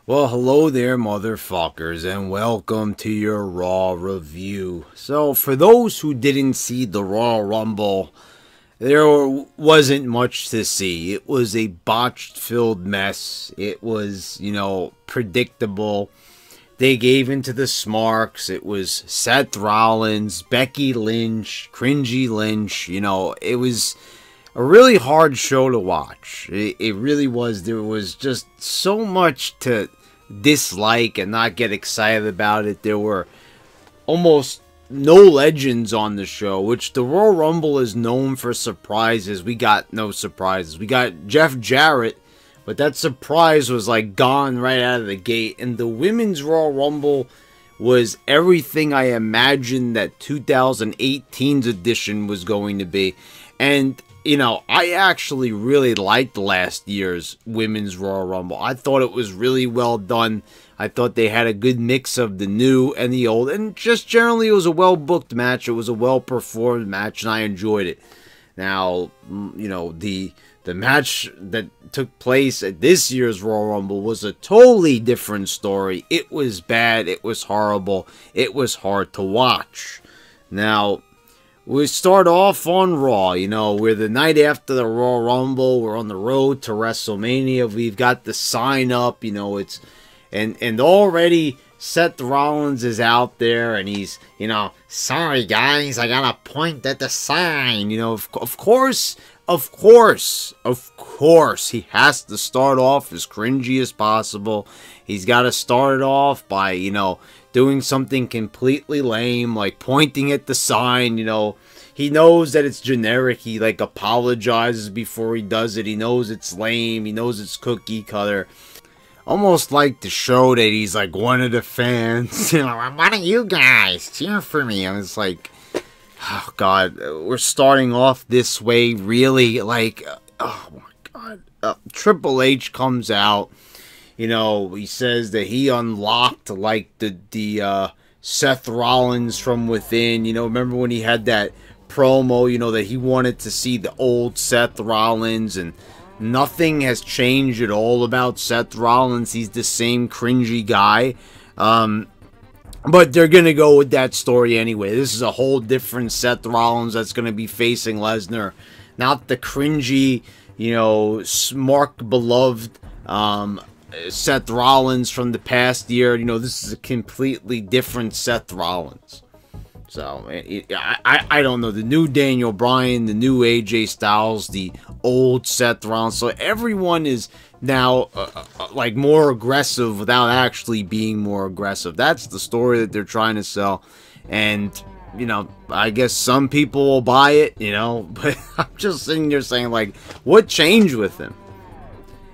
Well, hello there, motherfuckers, and welcome to your Raw review. So, for those who didn't see the Raw Rumble, there wasn't much to see. It was a botched-filled mess. It was, predictable. They gave into the smarks. It was Seth Rollins, Becky Lynch, cringy Lynch. It was a really hard show to watch. It really was. There was just so much to dislike and not get excited about it. There were almost no legends on the show, which the Royal Rumble is known for surprises. We got no surprises. We got Jeff Jarrett, but that surprise was like gone right out of the gate. And the Women's Royal Rumble was everything I imagined that 2018's edition was going to be. And I actually really liked last year's Women's Royal Rumble. I thought it was really well done. I thought they had a good mix of the new and the old. And just generally, it was a well-booked match. It was a well-performed match, and I enjoyed it. Now, the match that took place at this year's Royal Rumble was a totally different story. It was bad. It was horrible. It was hard to watch. Now, we start off on Raw. We're the night after the Royal Rumble. We're on the road to WrestleMania. We've got the sign up. It's and already Seth Rollins is out there, and he's sorry guys, I gotta point at the sign. Of course, he has to start off as cringy as possible. He's got to start it off by doing something completely lame, like pointing at the sign. He knows that it's generic. He apologizes before he does it. He knows it's lame. He knows it's cookie cutter. Almost like to show that he's like one of the fans. Why don't you guys cheer for me? I was like, oh God, we're starting off this way, really? Oh my God. Triple H comes out. He says that he unlocked the Seth Rollins from within. Remember when he had that promo, that he wanted to see the old Seth Rollins, and nothing has changed at all about Seth Rollins. He's the same cringy guy. But they're going to go with that story anyway. This is a whole different Seth Rollins that's going to be facing Lesnar. Not the cringy, smart beloved Seth Rollins from the past year. This is a completely different Seth Rollins. So, I don't know. The new Daniel Bryan, the new AJ Styles, the old Seth Rollins. So, everyone is now, more aggressive without actually being more aggressive. That's the story that they're trying to sell. And, I guess some people will buy it, But I'm just sitting there saying, what changed with him?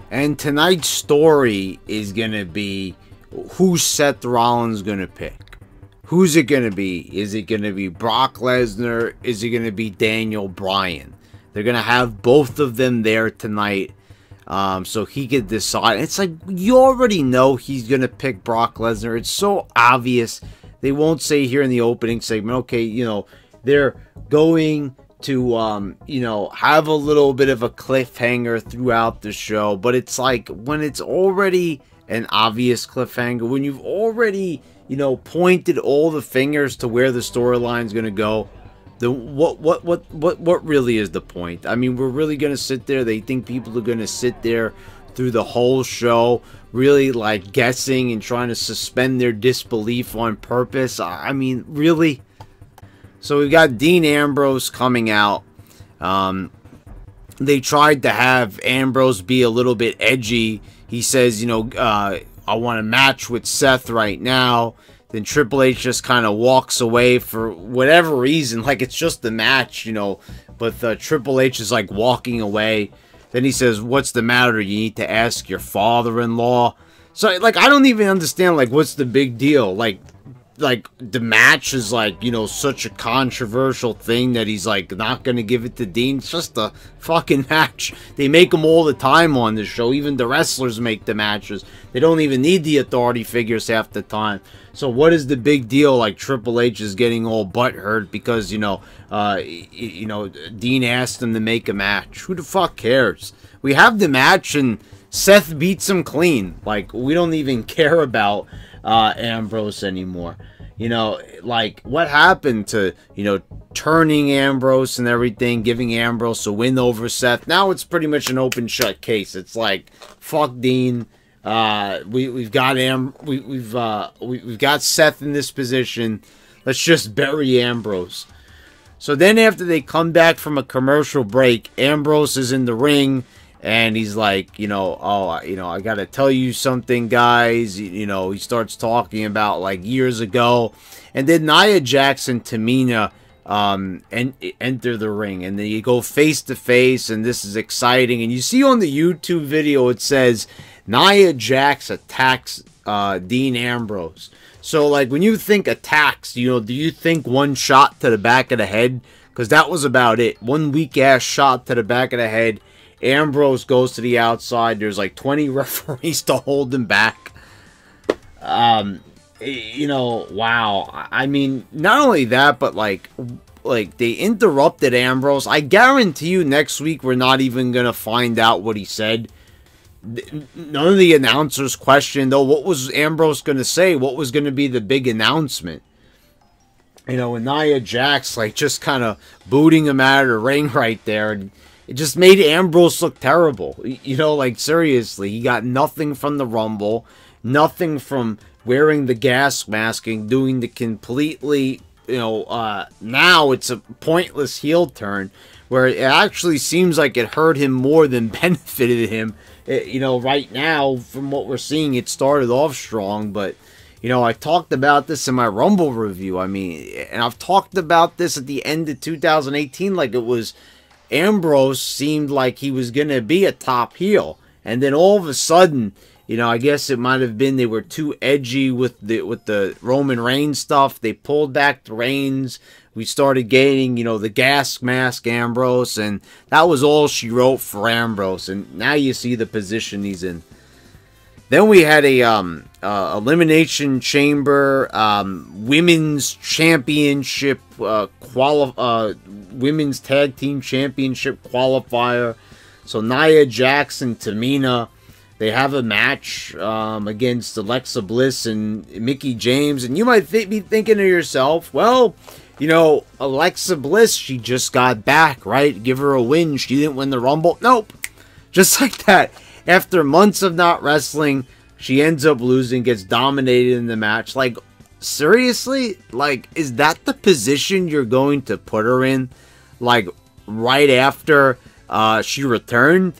And tonight's story is going to be who's Seth Rollins going to pick. Who's it going to be? Is it going to be Brock Lesnar? Is it going to be Daniel Bryan? They're going to have both of them there tonight, so he could decide. It's like, you already know he's going to pick Brock Lesnar. It's so obvious. They won't say here in the opening segment, okay, they're going to, have a little bit of a cliffhanger throughout the show. But it's like, when it's already an obvious cliffhanger, when you've already pointed all the fingers to where the storyline's gonna go, then what really is the point? I mean, we're really gonna sit there? They think people are gonna sit there through the whole show, really guessing and trying to suspend their disbelief on purpose? I mean, really? So we've got Dean Ambrose coming out. They tried to have Ambrose be a little bit edgy. He says, I want a match with Seth right now. Then Triple H just kind of walks away for whatever reason. It's just the match, But Triple H is walking away. Then he says, what's the matter? You need to ask your father-in-law. So, I don't even understand, what's the big deal? The match is such a controversial thing that he's not gonna give it to Dean. It's just a fucking match. They make them all the time on this show. Even the wrestlers make the matches. They don't even need the authority figures half the time. So what is the big deal? Triple H is getting all butthurt because Dean asked him to make a match. Who the fuck cares? We have the match, and Seth beats him clean. Like, we don't even care about Ambrose anymore. You know, like, what happened to, you know, turning Ambrose and everything, giving Ambrose a win over Seth? Now it's pretty much an open shut case. It's like, fuck Dean. We've got we've got Seth in this position. Let's just bury Ambrose. So then after they come back from a commercial break, Ambrose is in the ring, and he's like, you know, oh, you know, I got to tell you something, guys. You know, he starts talking about, like, years ago. And then Nia Jax and Tamina enter the ring, and then you go face to face, and this is exciting. And you see on the YouTube video, it says Nia Jax attacks Dean Ambrose. So, like, when you think attacks, you know, do you think one shot to the back of the head? Because that was about it. One weak-ass shot to the back of the head. Ambrose goes to the outside. There's, like, 20 referees to hold him back. You know, wow. I mean, not only that, but, like they interrupted Ambrose. I guarantee you next week we're not even going to find out what he said. None of the announcers questioned, though, what was Ambrose going to say? What was going to be the big announcement? You know, and Nia Jax, like, just kind of booting him out of the ring right there. And it just made Ambrose look terrible. You know, like, seriously. He got nothing from the Rumble. Nothing from wearing the gas mask and doing the completely, you know, now it's a pointless heel turn. Where it actually seems like it hurt him more than benefited him. You know, right now, from what we're seeing, it started off strong, but, you know, I talked about this in my Rumble review. I mean, and I've talked about this at the end of 2018, like it was Ambrose seemed like he was going to be a top heel. And then all of a sudden, you know, I guess it might have been they were too edgy with the Roman Reigns stuff. They pulled back the reins. We started gaining, you know, the gas mask Ambrose, and that was all she wrote for Ambrose. And now you see the position he's in. Then we had a Elimination Chamber Women's Championship Women's Tag Team Championship qualifier. So Nia Jax and Tamina, they have a match against Alexa Bliss and Mickie James. And you might be thinking to yourself, well, you know, Alexa Bliss, she just got back, right? Give her a win. She didn't win the Rumble. Nope. Just like that. After months of not wrestling, she ends up losing, gets dominated in the match. Like, seriously? Like, is that the position you're going to put her in? Like, right after she returned?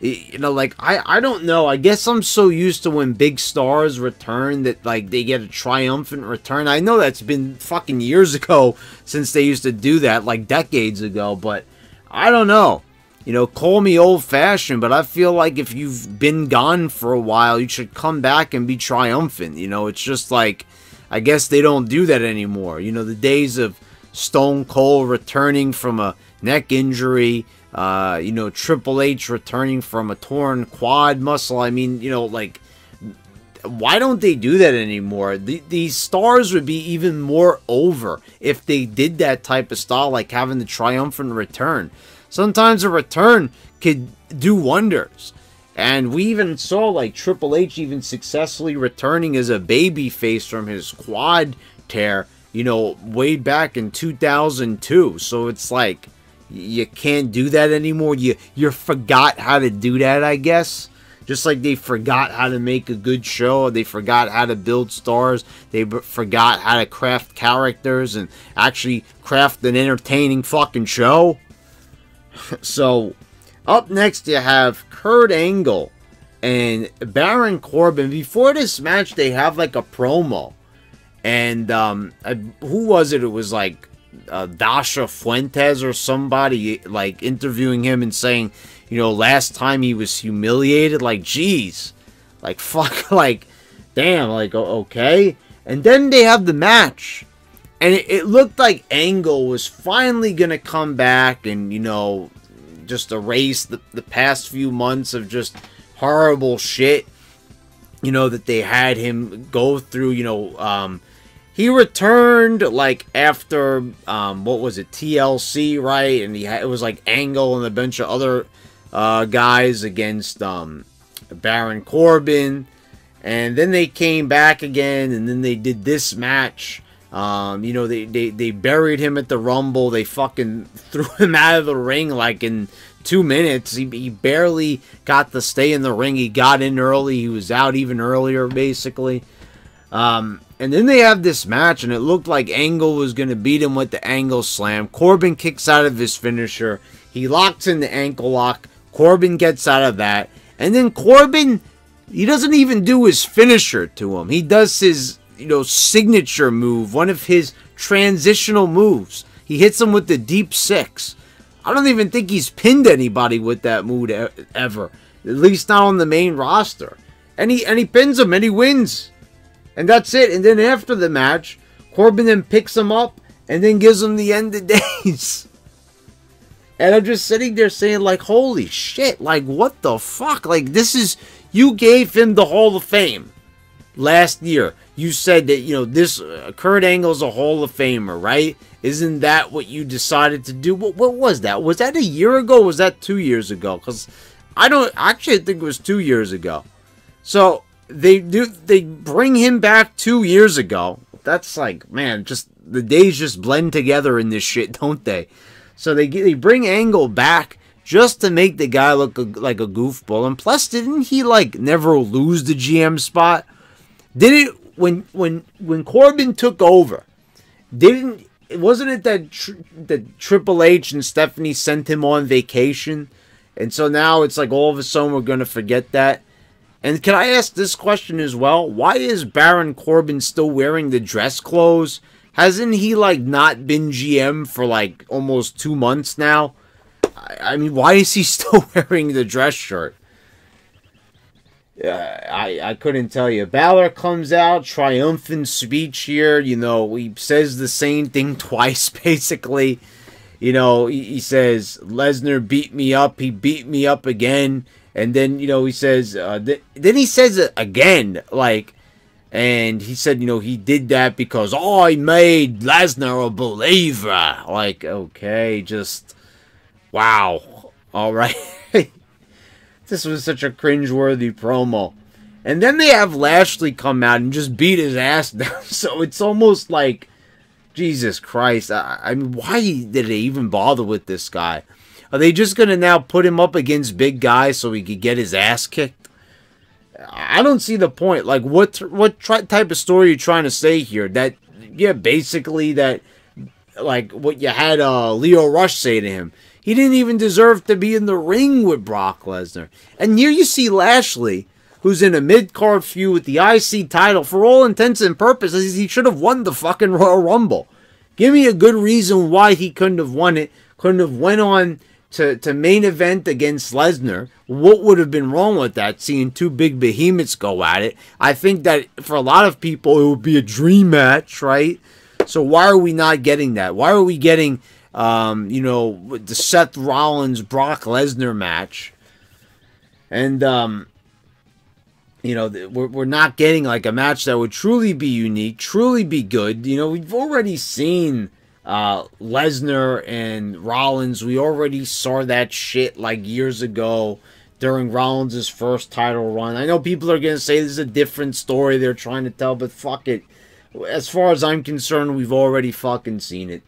You know, like, I don't know. I guess I'm so used to when big stars return that, like, they get a triumphant return. I know that's been fucking years ago since they used to do that, like decades ago, but I don't know. You know, call me old-fashioned, but I feel like if you've been gone for a while, you should come back and be triumphant. You know, it's just like, I guess they don't do that anymore. You know, the days of Stone Cold returning from a neck injury, you know, Triple H returning from a torn quad muscle. I mean, you know, like, why don't they do that anymore? These stars would be even more over if they did that type of style, like having the triumphant return. Sometimes a return could do wonders. And we even saw, like, Triple H even successfully returning as a babyface from his quad tear, you know, way back in 2002. So it's like, you can't do that anymore. You forgot how to do that, I guess. Just like they forgot how to make a good show. They forgot how to build stars. They forgot how to craft characters and actually craft an entertaining fucking show. So, up next you have Kurt Angle and Baron Corbin. Before this match, they have like a promo. And who was it? It was like Dasha Fuentes or somebody, like, interviewing him and saying, you know, last time he was humiliated. Like, geez. Like, fuck. Like, damn. Like, okay. And then they have the match. And it looked like Angle was finally going to come back and, you know, just erase the past few months of just horrible shit, you know, that they had him go through. You know, he returned, like, after, what was it, TLC, right? And it was, like, Angle and a bunch of other guys against Baron Corbin. And then they came back again, and then they did this match. You know, they buried him at the Rumble. They fucking threw him out of the ring like in 2 minutes. He barely got to stay in the ring. He got in early. He was out even earlier, basically. And then they have this match, and it looked like Angle was going to beat him with the Angle Slam. Corbin kicks out of his finisher. He locks in the ankle lock. Corbin gets out of that. And then Corbin, he doesn't even do his finisher to him. He does his, you know, signature move, one of his transitional moves. He hits him with the deep six. I don't even think he's pinned anybody with that move ever. At least not on the main roster. And he pins him and he wins. And that's it. And then after the match, Corbin then picks him up and then gives him the end of days. And I'm just sitting there saying, like, holy shit, like, what the fuck? Like, this is, you gave him the Hall of Fame last year. You said that, you know, this Kurt Angle's a Hall of Famer, right? Isn't that what you decided to do? What was that? Was that a year ago or was that 2 years ago? Because I think it was 2 years ago. So they bring him back 2 years ago. That's like, man, just the days just blend together in this shit, don't they? So they bring Angle back just to make the guy look like a goofball. And plus, didn't he like never lose the GM spot? Did it when Corbin took over? Wasn't it that Triple H and Stephanie sent him on vacation? And so now it's like all of a sudden we're going to forget that. And can I ask this question as well? Why is Baron Corbin still wearing the dress clothes? Hasn't he, like, not been GM for, like, almost 2 months now? I mean, why is he still wearing the dress shirt? I couldn't tell you. Balor comes out, triumphant speech here. You know, he says the same thing twice, basically. You know, he says, Lesnar beat me up. He beat me up again. And then, you know, he says, then he says it again, like, and he said, you know, he did that because I made Lesnar a believer. Like, okay, just, wow. All right. This was such a cringeworthy promo. And then they have Lashley come out and just beat his ass down. So it's almost like, Jesus Christ. I mean, why did they even bother with this guy? Are they just going to now put him up against big guys so he could get his ass kicked? I don't see the point. Like, what type of story are you trying to say here? That, yeah, basically that, like, what you had Leo Rush say to him. He didn't even deserve to be in the ring with Brock Lesnar. And here you see Lashley, who's in a mid-card feud with the IC title. For all intents and purposes, he should have won the fucking Royal Rumble. Give me a good reason why he couldn't have won it. Couldn't have went on to main event against Lesnar. What would have been wrong with that, seeing two big behemoths go at it? I think that for a lot of people, it would be a dream match, right? So why are we not getting that? Why are we getting, you know, the Seth Rollins-Brock Lesnar match? And, you know, we're not getting like a match that would truly be unique, truly be good. You know, we've already seen Lesnar and Rollins. We already saw that shit like years ago during Rollins' first title run. I know people are going to say this is a different story they're trying to tell, but fuck it. As far as I'm concerned, we've already fucking seen it.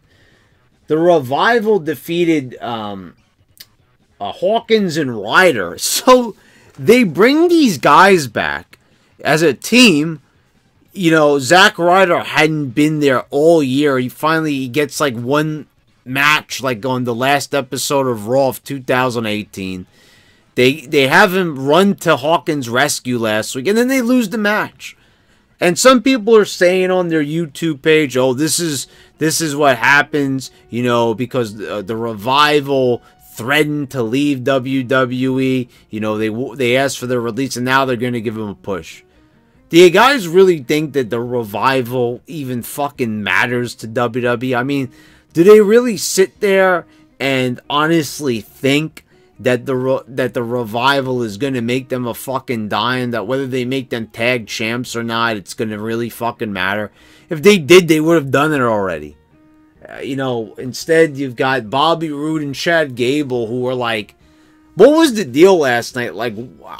The Revival defeated Hawkins and Ryder. So they bring these guys back as a team. You know, Zack Ryder hadn't been there all year. He finally gets like one match, like on the last episode of Raw of 2018. They have him run to Hawkins' rescue last week, and then they lose the match. And some people are saying on their YouTube page, "Oh, this is what happens," you know, because the Revival threatened to leave WWE. You know, they asked for their release, and now they're going to give him a push. Do you guys really think that the Revival even fucking matters to WWE? I mean, do they really sit there and honestly think that the Revival is going to make them a fucking dime? That whether they make them tag champs or not, it's going to really fucking matter? If they did, they would have done it already. You know, instead you've got Bobby Roode and Chad Gable, who are like, what was the deal last night? Like,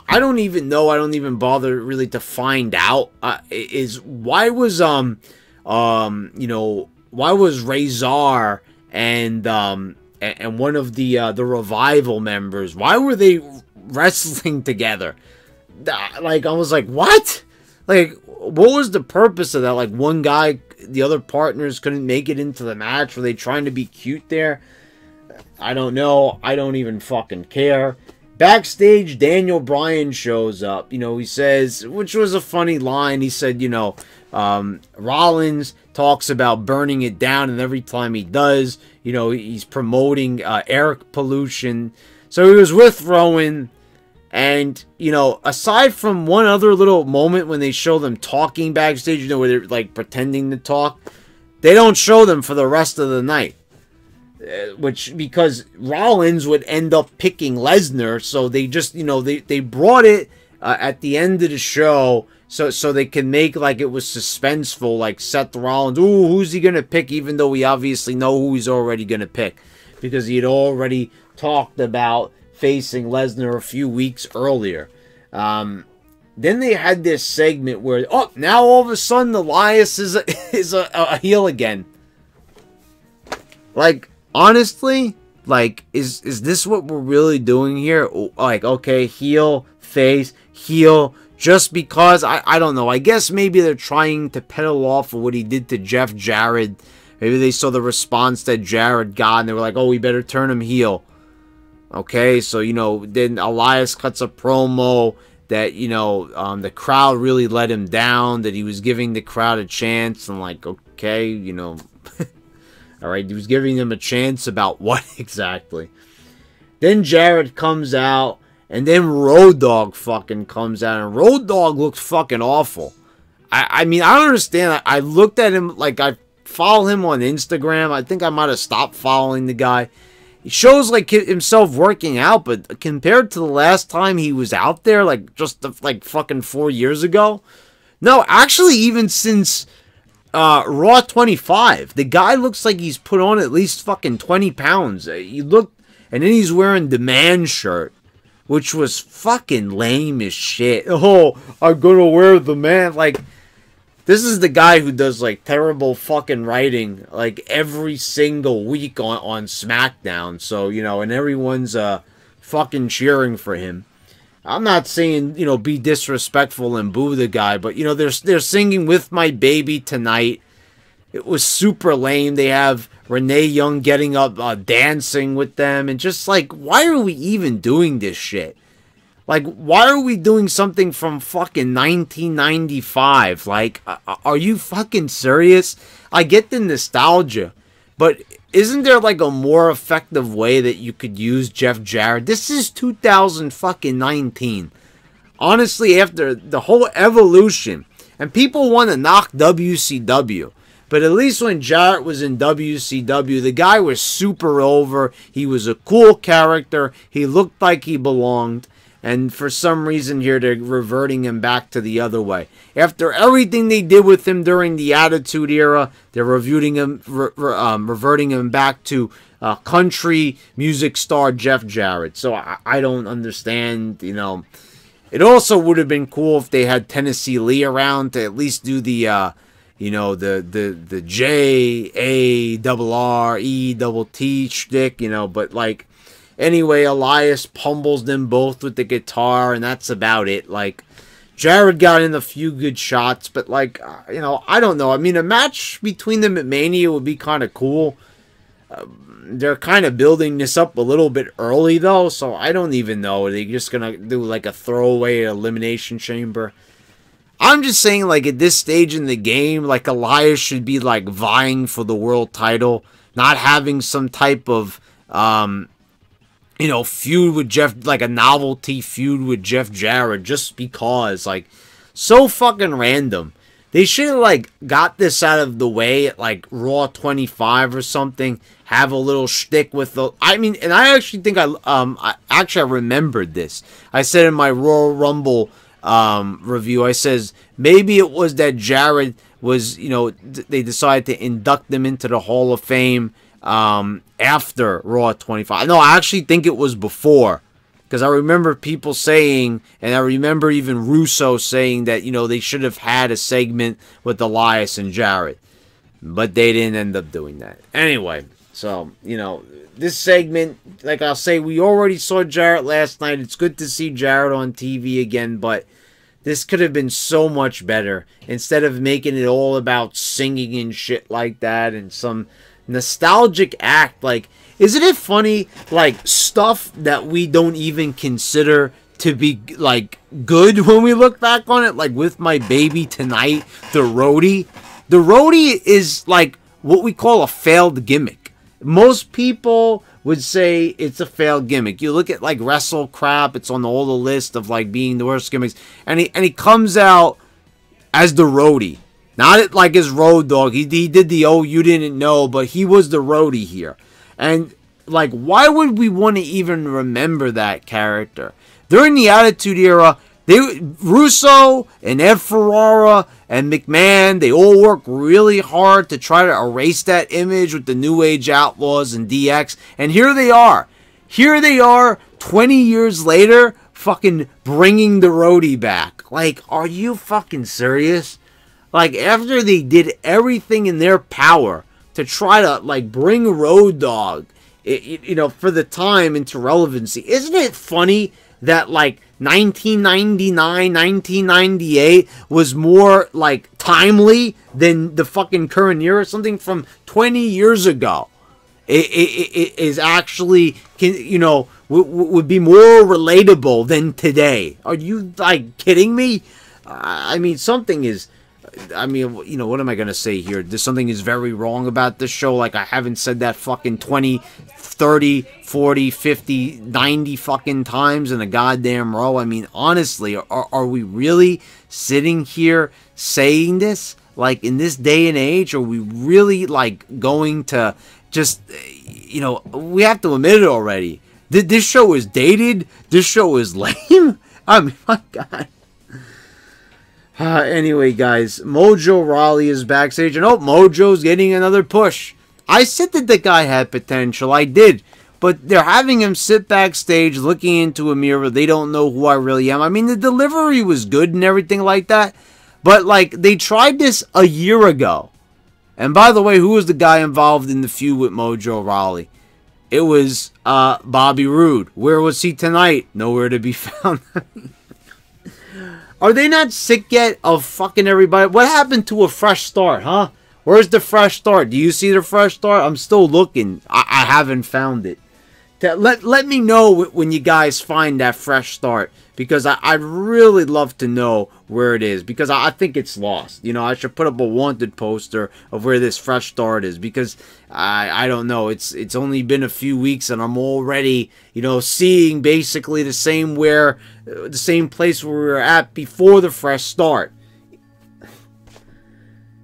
I don't even know. I don't even bother really to find out. Why was why was Razor and one of the Revival members, why were they wrestling together? Like, I was like, what? Like, what was the purpose of that? Like, one guy, the other partners couldn't make it into the match. Were they trying to be cute there? I don't know. I don't even fucking care. Backstage, Daniel Bryan shows up. He says, which was a funny line. He said, Rollins talks about burning it down, and every time he does, he's promoting air pollution. So he was with Rowan. And, aside from one other little moment when they show them talking backstage, where they're, like, pretending to talk, they don't show them for the rest of the night. Because Rollins would end up picking Lesnar, so they just, they brought it at the end of the show so they can make, like, it was suspenseful, like Seth Rollins, ooh, who's he going to pick, even though we obviously know who he's already going to pick. Because he had already talked about facing Lesnar a few weeks earlier. Then they had this segment where, now all of a sudden Elias is a heel again. Like, honestly, like, is this what we're really doing here? Like, okay, heel, face, heel, just because, I don't know. I guess maybe they're trying to pedal off of what he did to Jeff Jarrett. Maybe they saw the response that Jarrett got, and they were like, oh, we better turn him heel. Okay, so, then Elias cuts a promo that, the crowd really let him down, that he was giving the crowd a chance. I'm like, okay, alright, he was giving them a chance about what exactly? Then Jarrett comes out, and then Road Dogg fucking comes out, and Road Dogg looks fucking awful. I mean, I don't understand. I looked at him, like, I follow him on Instagram. I think I might have stopped following the guy. He shows, like, himself working out, but compared to the last time he was out there, like, just, like, fucking 4 years ago. No, actually, even since Raw 25, the guy looks like he's put on at least fucking 20 pounds. He looked, and then he's wearing the man shirt, which was fucking lame as shit. Oh, I'm gonna wear the man, like... This is the guy who does, like, terrible fucking writing, like, every single week on SmackDown. So, and everyone's fucking cheering for him. I'm not saying, be disrespectful and boo the guy, but, they're singing With My Baby Tonight. It was super lame. They have Renee Young getting up, dancing with them. And just, like, why are we even doing this shit? Like, why are we doing something from fucking 1995? Like, are you fucking serious? I get the nostalgia, but isn't there, like, a more effective way that you could use Jeff Jarrett? This is 2019. Honestly, after the whole evolution, and people want to knock WCW, but at least when Jarrett was in WCW, the guy was super over. He was a cool character. He looked like he belonged. And for some reason here, they're reverting him back to the other way. After everything they did with him during the Attitude Era, they're reverting him back to country music star Jeff Jarrett. So I don't understand, It also would have been cool if they had Tennessee Lee around to at least do the, the J-A-R-R-E-T-T shtick, but like... Anyway, Elias pummels them both with the guitar, and that's about it. Like, Jarrett got in a few good shots, but, like, I don't know. I mean, a match between them at Mania would be kind of cool. They're kind of building this up a little bit early, though, so I don't even know. Are they just going to do, like, a throwaway Elimination Chamber? I'm just saying, like, at this stage in the game, like, Elias should be, like, vying for the world title, not having some type of... feud with Jeff, like a novelty feud with Jeff Jarrett, just because, like, so fucking random. They should have, like, got this out of the way at, like, Raw 25 or something, have a little shtick with the, I mean, and I actually think I remembered this. I said in my Royal Rumble, review, I says, maybe it was that Jarrett was, they decided to induct them into the Hall of Fame, after Raw 25. No, I actually think it was before. Because I remember people saying, and I remember even Russo saying that, you know, they should have had a segment with Elias and Jarrett. But they didn't end up doing that. Anyway, so, you know, this segment, like I'll say, we already saw Jarrett last night. It's good to see Jarrett on TV again, but this could have been so much better. Instead of making it all about singing and shit like that and some nostalgic act. Like, isn't it funny, like, stuff that we don't even consider to be, like, good when we look back on it? Like, With My Baby Tonight, the roadie. The roadie is, like, what we call a failed gimmick. Most people would say it's a failed gimmick. You look at, like, Wrestle Crap, it's on all the list of, like, being the worst gimmicks. And he comes out as the roadie. Not like his road dog. He did the "oh, you didn't know," but he was the roadie here. And, like, why would we want to even remember that character? During the Attitude Era, Russo and Ed Ferrara and McMahon, they all worked really hard to try to erase that image with the New Age Outlaws and DX. And here they are. Here they are 20 years later, fucking bringing the roadie back. Like, are you fucking serious? Like, after they did everything in their power to try to, like, bring Road Dogg, you know, for the time into relevancy. Isn't it funny that, like, 1999, 1998 was more, like, timely than the fucking current era? Something from 20 years ago. It is actually, you know, would be more relatable than today. Are you, like, kidding me? I mean, something is... I mean, you know, what am I going to say here? There's something is very wrong about this show. Like, I haven't said that fucking 20, 30, 40, 50, 90 fucking times in a goddamn row. I mean, honestly, are we really sitting here saying this? Like, in this day and age, are we really, like, going to just, you know, we have to admit it already. This show is dated. This show is lame. I mean, my God. Anyway, guys, Mojo Rawley is backstage, and Mojo's getting another push. I said that the guy had potential, I did, but they're having him sit backstage looking into a mirror. They don't know who I really am. I mean, the delivery was good and everything like that, but, like, they tried this a year ago. And by the way, who was the guy involved in the feud with Mojo Rawley? It was Bobby Roode. Where was he tonight? Nowhere to be found. Are they not sick yet of fucking everybody? What happened to a fresh start, huh? Where's the fresh start? Do you see the fresh start? I'm still looking. I haven't found it. Let me know when you guys find that fresh start. Because I'd really love to know where it is. Because I think it's lost. You know, I should put up a wanted poster of where this fresh start is. Because I don't know. It's only been a few weeks and I'm already, you know, seeing basically the same place where we were at before the fresh start.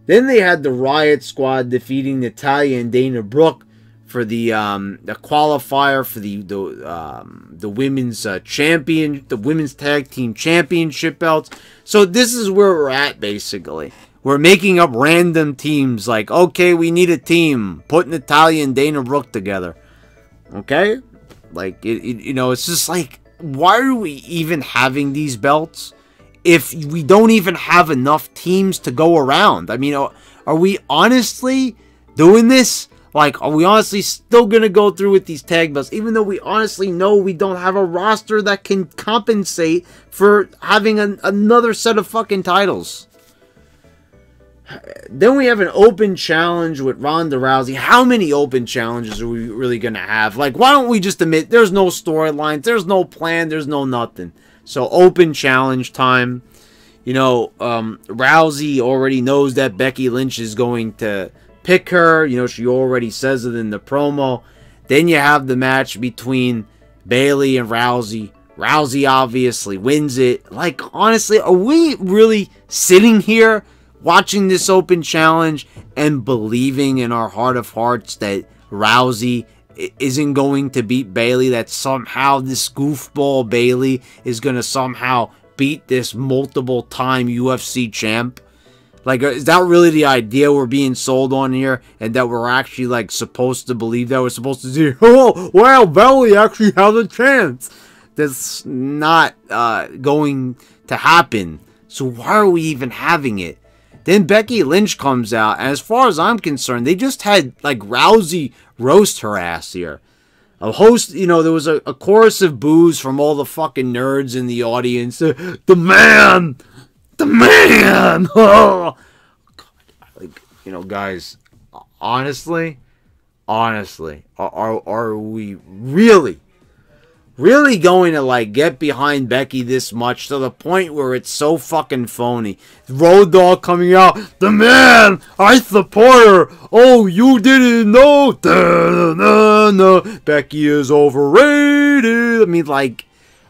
Then they had the Riot Squad defeating Natalya and Dana Brooke for the qualifier for the women's the women's tag team championship belts. So this is where we're at basically. We're making up random teams like, okay, we need a team. Put Natalya and Dana Brooke together. Okay? Like, you know, it's just like, why are we even having these belts if we don't even have enough teams to go around? I mean, are we honestly doing this? Like, are we honestly still going to go through with these tag belts, even though we honestly know we don't have a roster that can compensate for having another set of fucking titles? Then we have an open challenge with Ronda Rousey. How many open challenges are we really going to have? Like, why don't we just admit there's no storylines, there's no plan, there's no nothing. So, open challenge time. You know, Rousey already knows that Becky Lynch is going to pick her. You know, she already says it in the promo. Then you have the match between Bayley and Rousey. Rousey obviously wins it. Like, honestly, are we really sitting here watching this open challenge and believing in our heart of hearts that Rousey isn't going to beat Bayley? That somehow this goofball Bayley is going to somehow beat this multiple-time UFC champ? Like, is that really the idea we're being sold on here? And that we're actually, like, supposed to believe that? We're supposed to say, oh, wow, Bayley actually has a chance. That's not going to happen. So why are we even having it? Then Becky Lynch comes out, and as far as I'm concerned, they just had like Rousey roast her ass here. A host, you know, there was a chorus of boos from all the fucking nerds in the audience. The man! The man! Oh, God. Like, you know, guys, honestly, are we really going to, like, get behind Becky this much to the point where it's so fucking phony? Road Dogg coming out, the man, I support her. Oh, you didn't know? Da-da-da-da. Becky is overrated. I mean, like,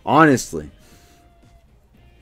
honestly.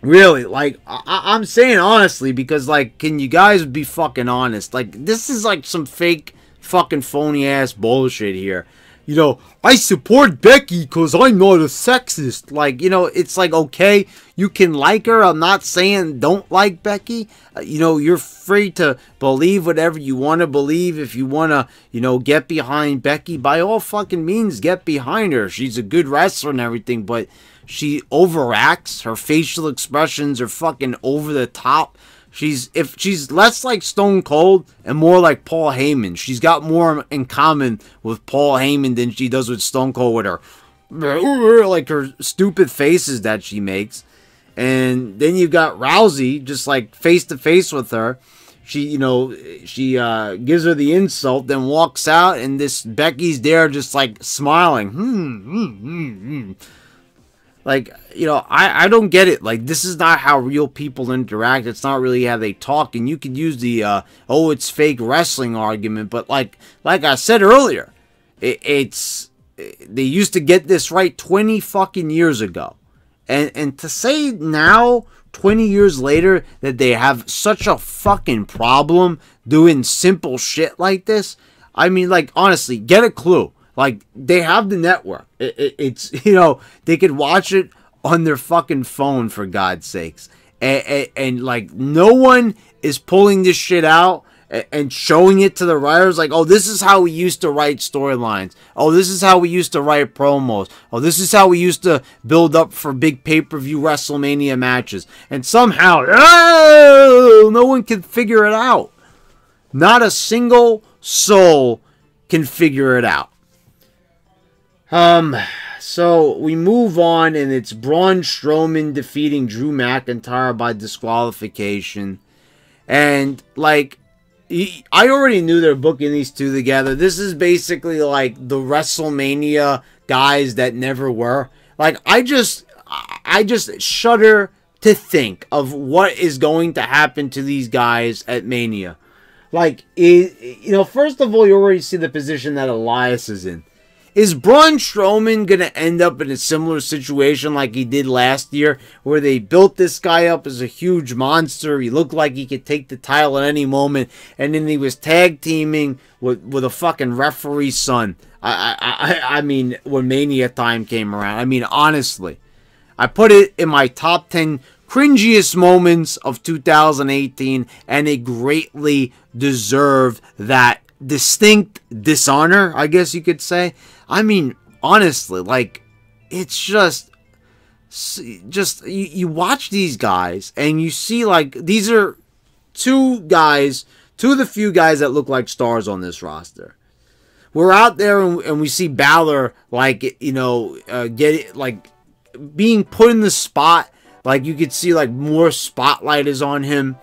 Really, like, I'm saying honestly because, like, can you guys be fucking honest? Like, this is, like, some fake fucking phony-ass bullshit here. You know, I support Becky because I'm not a sexist. Like, you know, it's like, okay, you can like her. I'm not saying don't like Becky. You know, you're free to believe whatever you want to believe. If you want to, you know, get behind Becky, by all fucking means, get behind her. She's a good wrestler and everything, but she overacts. Her facial expressions are fucking over the top. If she's less like Stone Cold and more like Paul Heyman. She's got more in common with Paul Heyman than she does with Stone Cold, with her like her stupid faces that she makes. And then you got Rousey just like face to face with her. She, you know, she gives her the insult, then walks out, and this Becky's there just like smiling. Like, you know, I don't get it. Like, this is not how real people interact. It's not really how they talk. And you could use the, oh, it's fake wrestling argument. But like I said earlier, they used to get this right 20 fucking years ago. And to say now, 20 years later, that they have such a fucking problem doing simple shit like this. I mean, like, honestly, get a clue. Like, they have the network. It's, you know, they could watch it on their fucking phone, for God's sakes. And like, no one is pulling this shit out and showing it to the writers. Like, oh, this is how we used to write storylines. Oh, this is how we used to write promos. Oh, this is how we used to build up for big pay-per-view WrestleMania matches. And somehow, oh, no one can figure it out. Not a single soul can figure it out. So we move on, and it's Braun Strowman defeating Drew McIntyre by disqualification. And, like, I already knew they're booking these two together. This is basically like the WrestleMania guys that never were. Like, I just shudder to think of what is going to happen to these guys at Mania. Like, you know, first of all, you already see the position that Elias is in. Is Braun Strowman going to end up in a similar situation like he did last year, where they built this guy up as a huge monster? He looked like he could take the title at any moment, and then he was tag teaming with a fucking referee's son. I mean, when Mania time came around. I mean, honestly, I put it in my top 10 cringiest moments of 2018, and it greatly deserved that distinct dishonor, I guess you could say. I mean, honestly, like, it's just you watch these guys and you see, like, these are two of the few guys that look like stars on this roster. We're out there and we see Balor, like, you know, being put in the spot. Like, you could see, like, more spotlight is on him.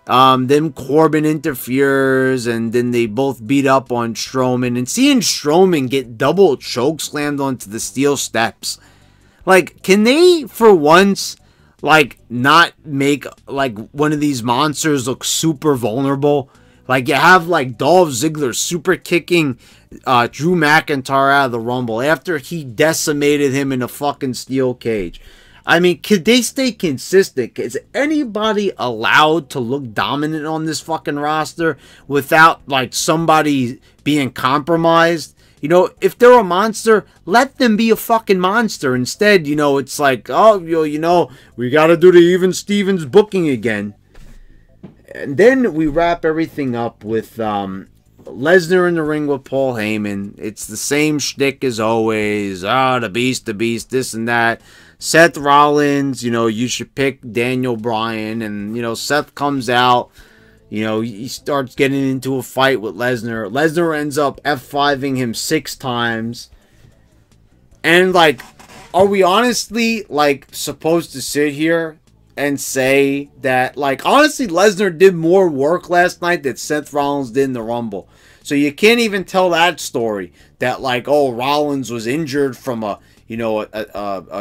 Then Corbin interferes, and then they both beat up on Strowman. And seeing Strowman get double chokeslammed onto the steel steps. Like, can they, for once, like, not make, like, one of these monsters look super vulnerable? Like, you have, like, Dolph Ziggler super kicking Drew McIntyre out of the Rumble after he decimated him in a fucking steel cage. I mean, could they stay consistent? Is anybody allowed to look dominant on this fucking roster without, like, somebody being compromised? You know, if they're a monster, let them be a fucking monster. Instead, you know, it's like, oh, you know, we gotta do the Even Stevens booking again. And then we wrap everything up with Lesnar in the ring with Paul Heyman. It's the same shtick as always. The beast, this and that. Seth Rollins, you should pick Daniel Bryan. And, Seth comes out. He starts getting into a fight with Lesnar. Lesnar ends up F5ing him 6 times. And, are we honestly, supposed to sit here and say that, honestly, Lesnar did more work last night than Seth Rollins did in the Rumble. So you can't even tell that story that, Rollins was injured from a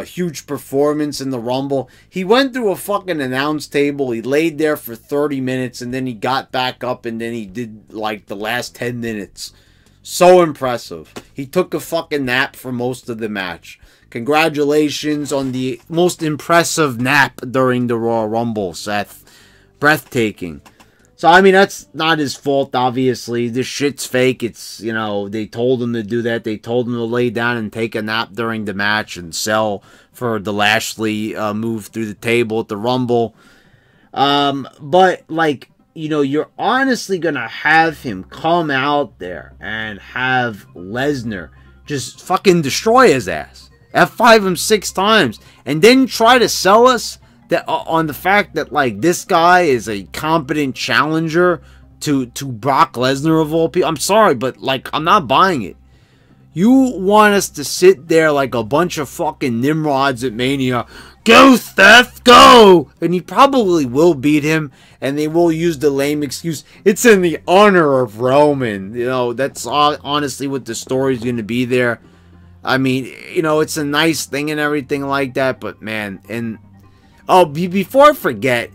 huge performance in the Rumble. He went through a fucking announce table. He laid there for 30 minutes, and then he got back up, and then he did, the last 10 minutes. So impressive. He took a fucking nap for most of the match. Congratulations on the most impressive nap during the Royal Rumble, Seth. Breathtaking. So, I mean, that's not his fault, obviously. This shit's fake. It's, they told him to do that. They told him to lay down and take a nap during the match and sell for the Lashley move through the table at the Rumble. But, you're honestly going to have him come out there and have Lesnar just fucking destroy his ass. F5 him 6 times. And then try to sell us that on the fact that, this guy is a competent challenger to Brock Lesnar of all people. I'm sorry, but, I'm not buying it. You want us to sit there like a bunch of fucking Nimrods at Mania. Go, Seth, go! And he probably will beat him, and they will use the lame excuse. It's in the honor of Roman. That's honestly what the story's going to be there. I mean, it's a nice thing and everything like that, but, man, and... Oh, before I forget,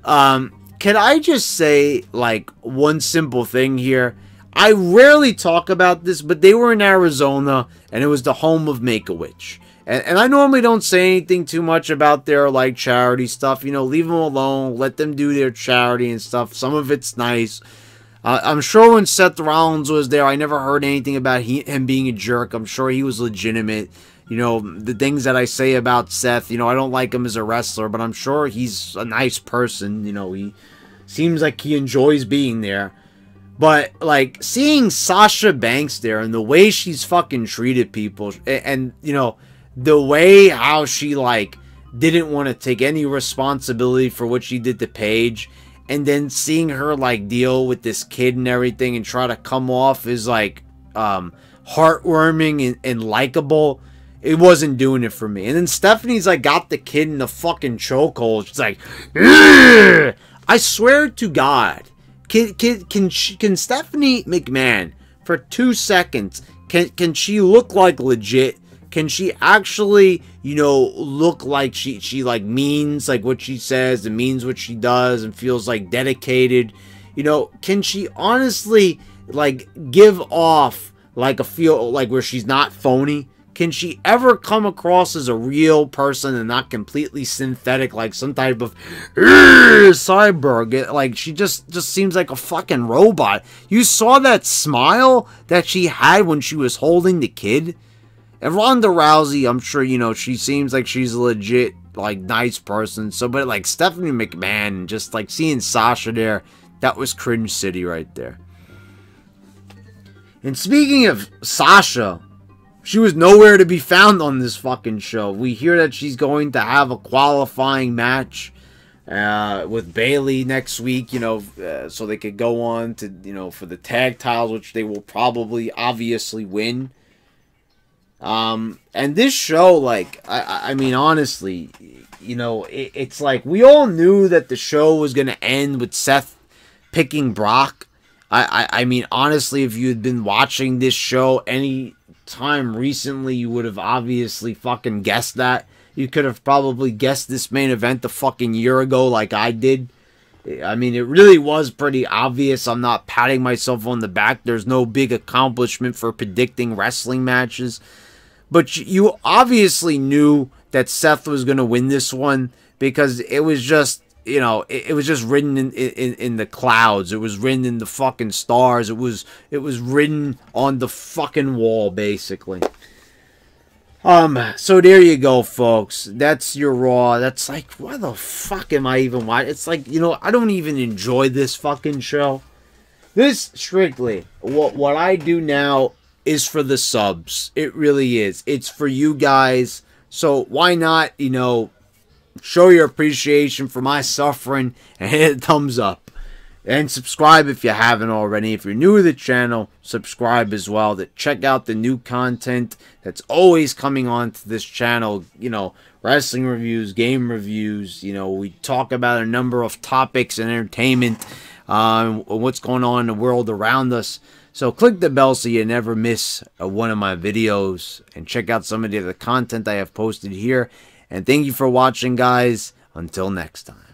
can I just say, one simple thing here? I rarely talk about this, but they were in Arizona, and it was the home of Make-A-Witch. And I normally don't say anything too much about their, charity stuff. Leave them alone, let them do their charity and stuff. Some of it's nice. I'm sure when Seth Rollins was there, I never heard anything about him being a jerk. I'm sure he was legitimate. The things that I say about Seth, I don't like him as a wrestler, but I'm sure he's a nice person. He seems like he enjoys being there. But, seeing Sasha Banks there and the way she's fucking treated people, and, the way how she, didn't want to take any responsibility for what she did to Paige, and then seeing her, deal with this kid and everything and try to come off as, heartwarming and likable, it wasn't doing it for me. And then Stephanie's got the kid in the fucking chokehold. She's like, ugh! I swear to God, can Stephanie McMahon for 2 seconds, can she look like legit? Can she actually, look like she means what she says and means what she does and feels dedicated? Can she honestly give off a feel where she's not phony? Can she ever come across as a real person and not completely synthetic, some type of cyborg? She just seems like a fucking robot. You saw that smile that she had when she was holding the kid? And Ronda Rousey, I'm sure, she seems like she's a legit, nice person. So, but, Stephanie McMahon, just, seeing Sasha there, that was cringe city right there. And speaking of Sasha, she was nowhere to be found on this fucking show. We hear that she's going to have a qualifying match with Bayley next week, so they could go on to, for the tag titles, which they will probably obviously win. And this show, I mean, honestly, it's we all knew that the show was going to end with Seth picking Brock. I mean, honestly, if you had been watching this show any time recently, you would have obviously fucking guessed that. You could have probably guessed this main event a fucking year ago like I did. I mean, it really was pretty obvious. I'm not patting myself on the back. There's no big accomplishment for predicting wrestling matches. But you obviously knew that Seth was going to win this one because it was just, it was just written in the clouds. It was written in the fucking stars. It was written on the fucking wall, basically. So there you go, folks. That's your Raw. That's why the fuck am I even watching? It's I don't even enjoy this fucking show. This strictly, what I do now is for the subs. It really is. It's for you guys. So why not, you know, show your appreciation for my suffering and hit a thumbs up. And subscribe if you haven't already. If you're new to the channel, subscribe as well. To check out the new content that's always coming onto this channel. You know, wrestling reviews, game reviews. You know, we talk about a number of topics and entertainment. What's going on in the world around us. So click the bell so you never miss one of my videos. And check out some of the other content I have posted here. And thank you for watching, guys. Until next time.